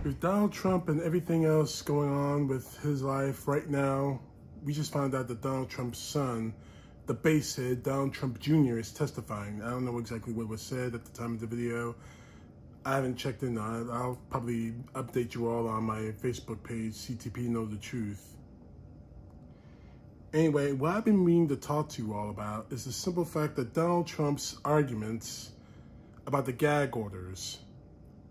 With Donald Trump and everything else going on with his life right now, we just found out that Donald Trump's son, the basehead, Donald Trump Jr., is testifying. I don't know exactly what was said at the time of the video. I haven't checked in on it. I'll probably update you all on my Facebook page, CTP Know the Truth. Anyway, what I've been meaning to talk to you all about is the simple fact that Donald Trump's arguments about the gag orders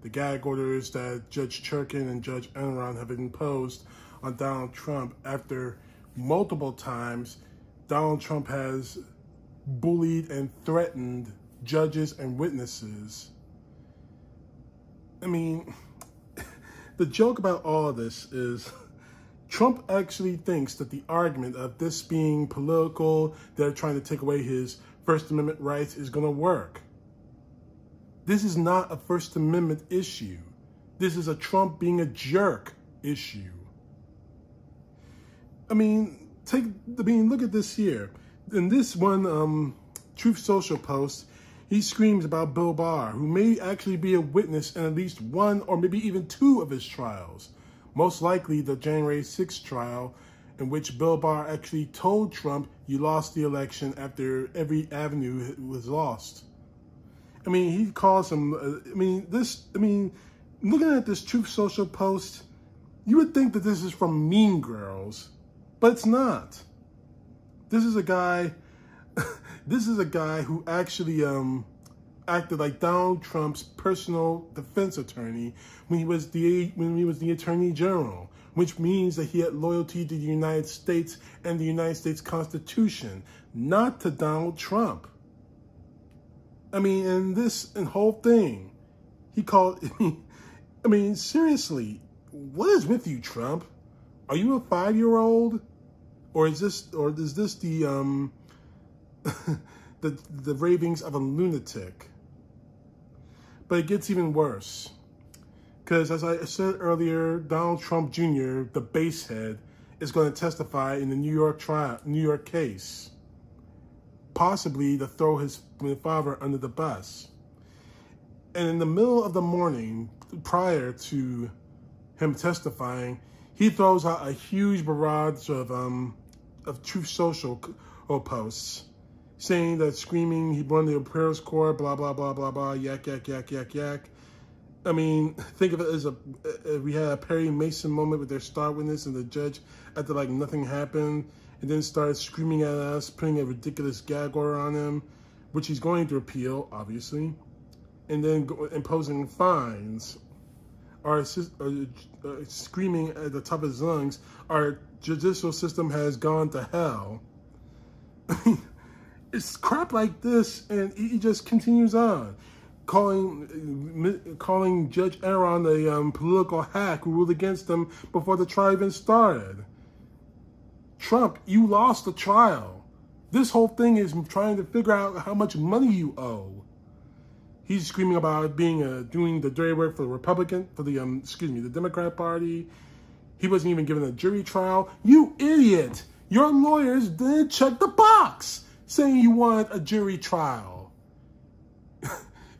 that Judge Churkin and Judge Enron have imposed on Donald Trump after multiple times Donald Trump has bullied and threatened judges and witnesses. I mean, the joke about all of this is Trump actually thinks that the argument of this being political, they're trying to take away his First Amendment rights, is going to work. This is not a First Amendment issue. This is a Trump being a jerk issue. I mean, look at this here. In this one Truth Social post, he screams about Bill Barr, who may actually be a witness in at least one or maybe even two of his trials. Most likely the January 6th trial, in which Bill Barr actually told Trump, "You lost the election," after every avenue was lost. I mean, he calls him, looking at this Truth Social post, you would think that this is from Mean Girls, but it's not. This is a guy, who actually acted like Donald Trump's personal defense attorney when he was the Attorney General, which means that he had loyalty to the United States and the United States Constitution, not to Donald Trump. I mean, in this whole thing, he called, I mean, seriously, what is with you, Trump? Are you a 5-year-old? Or is this the, the ravings of a lunatic? But it gets even worse. Because as I said earlier, Donald Trump Jr., the basehead, is going to testify in the New York case. Possibly to throw his father under the bus. And in the middle of the morning, prior to him testifying, he throws out a huge barrage of Truth Social posts, saying that screaming he won the appeals court, blah, blah, blah, blah, blah, yak, yak, yak, yak, yak. I mean, think of it as we had a Perry Mason moment with their star witness and the judge acted like nothing happened, and then started screaming at us, putting a ridiculous gag order on him, which he's going to appeal, obviously, and then imposing fines, or screaming at the top of his lungs, our judicial system has gone to hell. I mean, it's crap like this, and he just continues on, calling Judge Enron a political hack who ruled against him before the trial even started. Trump, you lost the trial. This whole thing is trying to figure out how much money you owe. He's screaming about being doing the dirty work for the Democrat Party. He wasn't even given a jury trial. You idiot! Your lawyers didn't check the box saying you wanted a jury trial.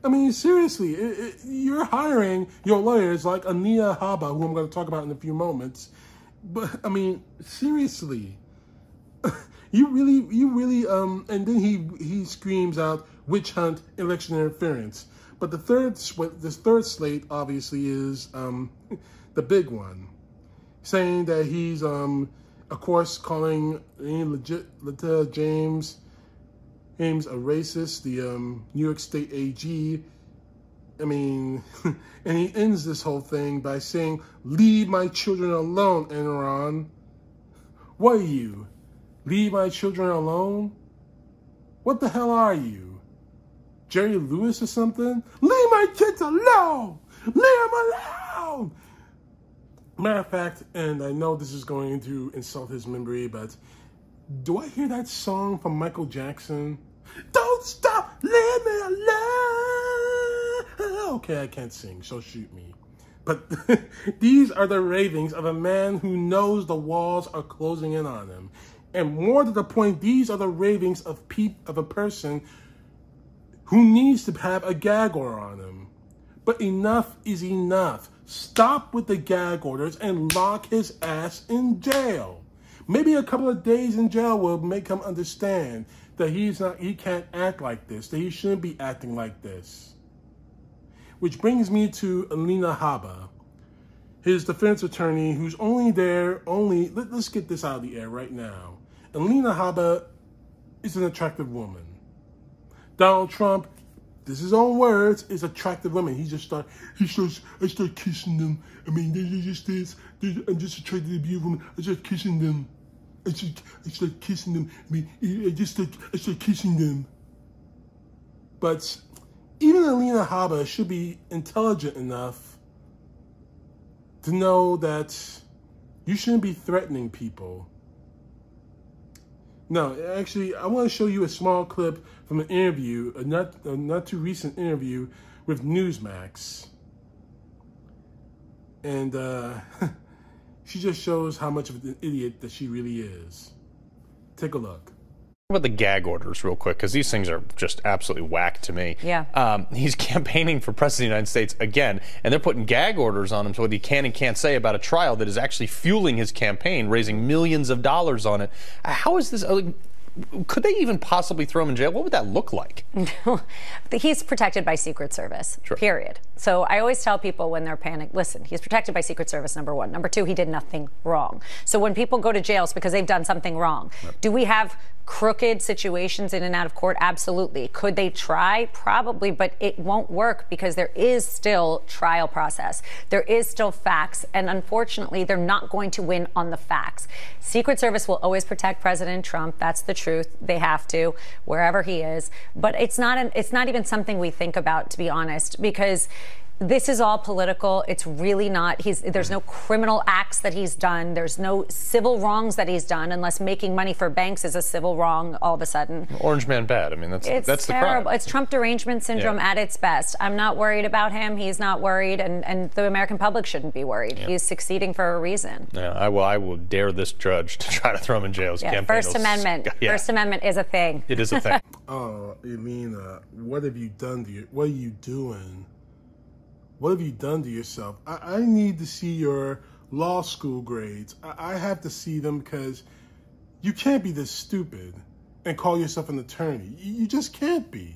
I mean, seriously, you're hiring your lawyers like Ania Haba, who I'm going to talk about in a few moments. But I mean, seriously, you really, and then he screams out witch hunt, election interference. But this third slate obviously is the big one, saying that he's of course calling James a racist, the New York State AG. I mean, and he ends this whole thing by saying, "Leave my children alone, Enron." What are you? Leave my children alone? What the hell are you? Jerry Lewis or something? Leave my kids alone! Leave them alone! Matter of fact, and I know this is going to insult his memory, but do I hear that song from Michael Jackson? Don't stop, leave me alone! Okay, I can't sing, so shoot me. But these are the ravings of a man who knows the walls are closing in on him. And more to the point, these are the ravings of a person who needs to have a gag order on him. But enough is enough. Stop with the gag orders and lock his ass in jail. Maybe a couple of days in jail will make him understand that he can't act like this, that he shouldn't be acting like this. Which brings me to Alina Habba, his defense attorney, who's let's get this out of the air right now. Alina Habba is an attractive woman. Donald Trump, this is his own words, is attractive women. I start kissing them. I mean, I'm just attracted to be a woman. I start kissing them. I start kissing them. I mean, I start kissing them. But even Alina Habba should be intelligent enough to know that you shouldn't be threatening people. No, actually, I want to show you a small clip from an interview, a not too recent interview with Newsmax. And she just shows how much of an idiot that she really is. Take a look. About the gag orders real quick, because these things are just absolutely whack to me. Yeah. He's campaigning for president of the United States again, and they're putting gag orders on him to what he can and can't say about a trial that is actually fueling his campaign, raising millions of dollars on it. How is this? Could they even possibly throw him in jail? What would that look like? He's protected by Secret Service, sure. Period. So I always tell people when they're panicked, listen, he's protected by Secret Service, number one. Number two, he did nothing wrong. So when people go to jail, it's because they've done something wrong. Right. Do we have crooked situations in and out of court? Absolutely. Could they try? Probably, but it won't work because there is still trial process. There is still facts, and unfortunately, they're not going to win on the facts. Secret Service will always protect President Trump. That's the truth. They have to, wherever he is. But it's not even something we think about, to be honest, because this is all political. It's really not. There's no criminal acts that he's done. There's no civil wrongs that he's done, unless making money for banks is a civil wrong all of a sudden. Orange man bad. I mean, that's terrible. The crime. It's Trump derangement syndrome at its best. I'm not worried about him. He's not worried, and the American public shouldn't be worried. Yeah. He's succeeding for a reason. Yeah, I will dare this judge to try to throw him in jail. First Amendment. Yeah. First Amendment is a thing. It is a thing. Oh, Alina, what have you done to you? What are you doing? What have you done to yourself? I need to see your law school grades. I have to see them, because you can't be this stupid and call yourself an attorney. You just can't be.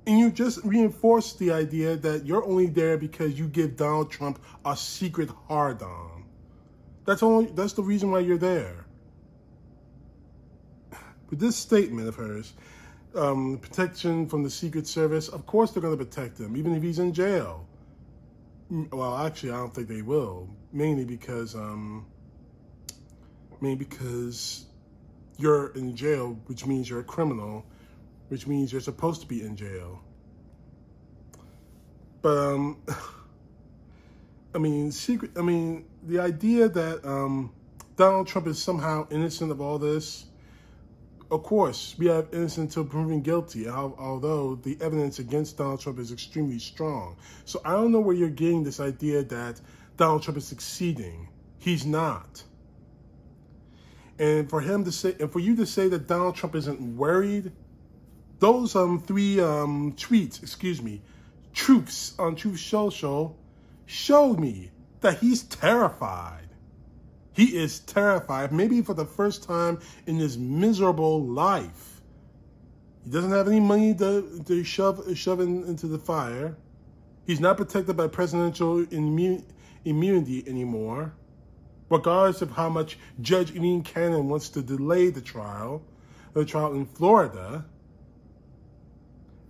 And you just reinforce the idea that you're only there because you give Donald Trump a secret hard-on. That's the reason why you're there. With this statement of hers, protection from the Secret Service, of course they're going to protect him, even if he's in jail. Well, actually, I don't think they will. Mainly because you're in jail, which means you're a criminal, which means you're supposed to be in jail. But the idea that Donald Trump is somehow innocent of all this. Of course, we have innocent until proven guilty, although the evidence against Donald Trump is extremely strong. So I don't know where you're getting this idea that Donald Trump is succeeding. He's not. And for you to say that Donald Trump isn't worried, those three truths on Truth Social showed me that he's terrified. He is terrified, maybe for the first time in his miserable life. He doesn't have any money to shove into the fire. He's not protected by presidential immunity anymore, regardless of how much Judge Eileen Cannon wants to delay the trial in Florida.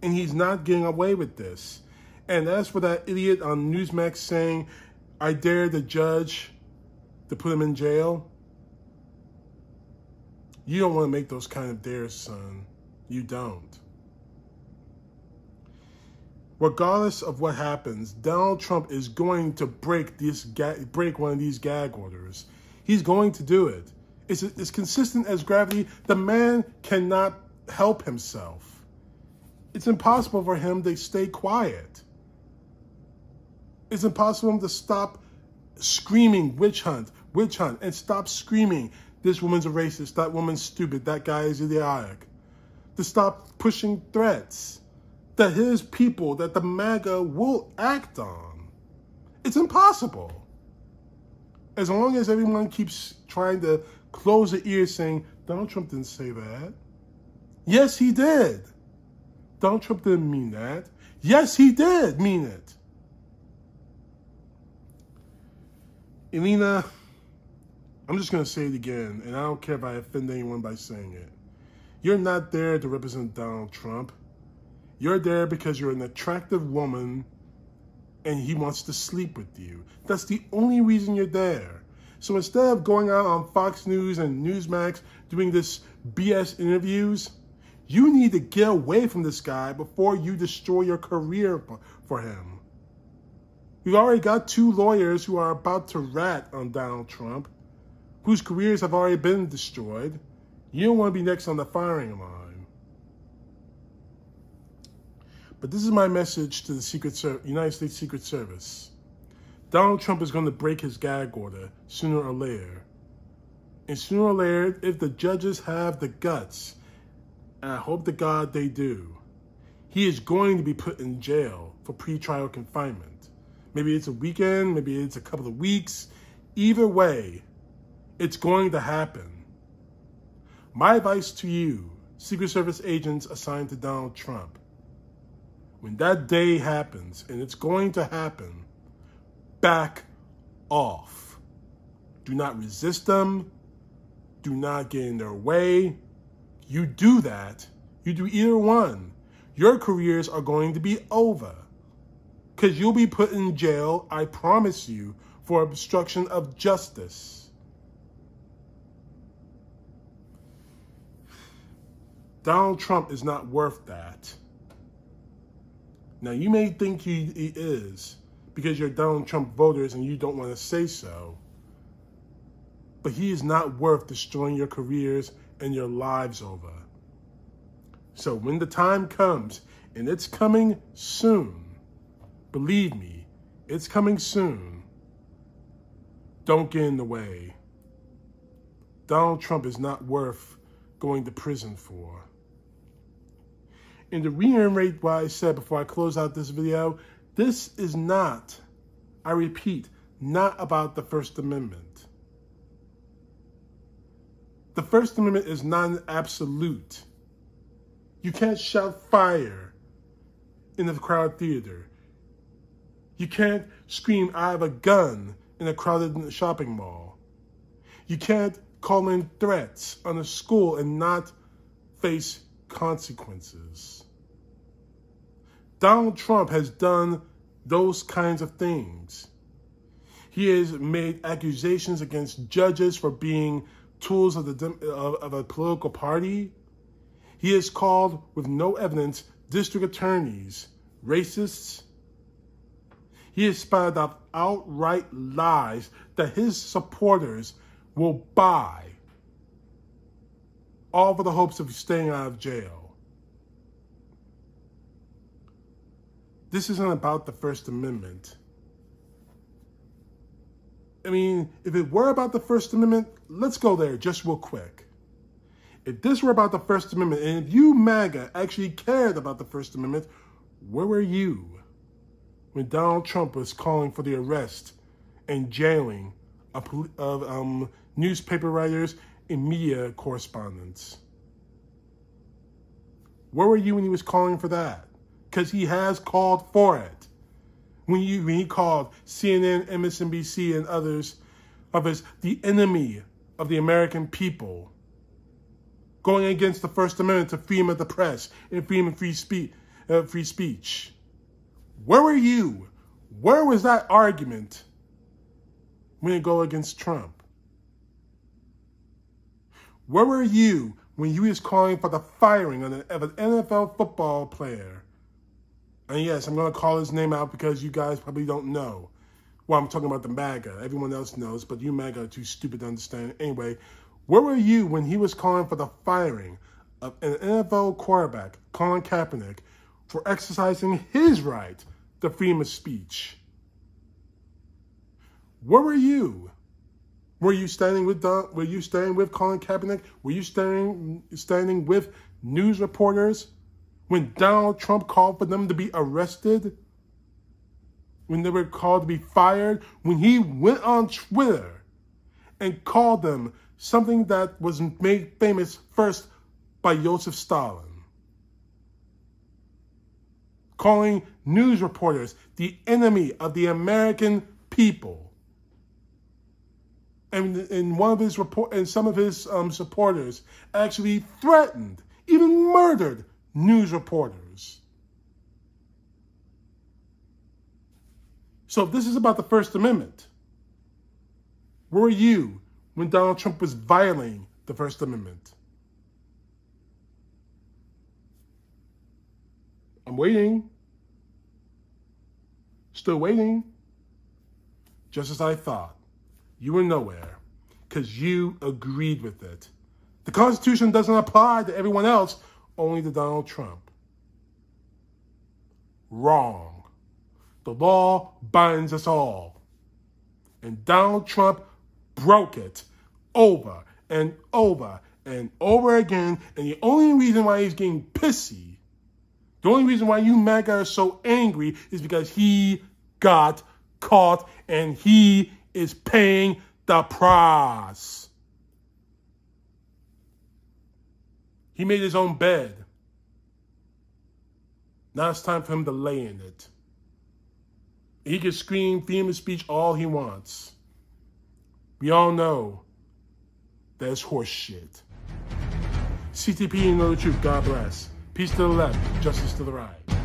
And he's not getting away with this. And as for that idiot on Newsmax saying, I dare the judge to put him in jail, you don't want to make those kind of dares, son. You don't. Regardless of what happens, Donald Trump is going to break one of these gag orders. He's going to do it. It's consistent as gravity. The man cannot help himself. It's impossible for him to stay quiet. It's impossible for him to stop screaming witch hunt, and stop screaming, this woman's a racist, that woman's stupid, that guy is idiotic. To stop pushing threats. that his people, that the MAGA will act on. It's impossible. As long as everyone keeps trying to close their ears saying, Donald Trump didn't say that. Yes, he did. Donald Trump didn't mean that. Yes, he did mean it. Elena, I'm just going to say it again, and I don't care if I offend anyone by saying it. You're not there to represent Donald Trump. You're there because you're an attractive woman and he wants to sleep with you. That's the only reason you're there. So instead of going out on Fox News and Newsmax doing this BS interviews, you need to get away from this guy before you destroy your career for him. We've already got 2 lawyers who are about to rat on Donald Trump, whose careers have already been destroyed. You don't want to be next on the firing line. But this is my message to the United States Secret Service. Donald Trump is going to break his gag order sooner or later. And sooner or later, if the judges have the guts, and I hope to God they do, he is going to be put in jail for pretrial confinement. Maybe it's a weekend, maybe it's a couple of weeks. Either way, it's going to happen. My advice to you, Secret Service agents assigned to Donald Trump, when that day happens, and it's going to happen, back off. Do not resist them. Do not get in their way. You do that, you do either one, your careers are going to be over. Because you'll be put in jail, I promise you, for obstruction of justice. Donald Trump is not worth that. Now, you may think he is because you're Donald Trump voters and you don't want to say so. But he is not worth destroying your careers and your lives over. So when the time comes, and it's coming soon, believe me, it's coming soon, don't get in the way. Donald Trump is not worth going to prison for. And to reiterate what I said before I close out this video, this is not, I repeat, not about the First Amendment. The First Amendment is not an absolute. You can't shout fire in a crowded theater. You can't scream, I have a gun in a crowded shopping mall. You can't call in threats on a school and not face consequences. Donald Trump has done those kinds of things. He has made accusations against judges for being tools of a political party. He has called, with no evidence, district attorneys racists. He has spouted out outright lies that his supporters will buy, all for the hopes of staying out of jail. This isn't about the First Amendment. I mean, if it were about the First Amendment, let's go there just real quick. If this were about the First Amendment, and if you, MAGA, actually cared about the First Amendment, where were you when Donald Trump was calling for the arrest and jailing of newspaper writers and media correspondents? Where were you when he was calling for that? Because he has called for it. When he called CNN, MSNBC, and others of us the enemy of the American people, going against the First Amendment to freedom of the press and freedom of free speech. Where were you? Where was that argument when it go against Trump? Where were you when he was calling for the firing of an NFL football player? And yes, I'm going to call his name out because you guys probably don't know. Well, I'm talking about the MAGA. Everyone else knows, but you MAGA are too stupid to understand. Anyway, where were you when he was calling for the firing of an NFL quarterback, Colin Kaepernick, for exercising his right to freedom of speech? Where were you? Were you standing with Colin Kaepernick? Were you standing with news reporters? when Donald Trump called for them to be arrested, when they were called to be fired, when he went on Twitter and called them something that was made famous first by Joseph Stalin, calling news reporters the enemy of the American people. And in one of his some of his supporters actually threatened, even murdered news reporters. So if this is about the First Amendment, where were you when Donald Trump was violating the First Amendment? I'm waiting. Still waiting. Just as I thought. You were nowhere because you agreed with it. The Constitution doesn't apply to everyone else, only to Donald Trump. Wrong. The law binds us all. And Donald Trump broke it over and over and over again. And the only reason why he's getting pissy, the only reason why you MAGA are so angry is because he got caught and he is paying the price. He made his own bed. Now it's time for him to lay in it. He can scream freedom of speech all he wants. We all know that's horse shit. CTP, you know the truth. God bless. Peace to the left, justice to the right.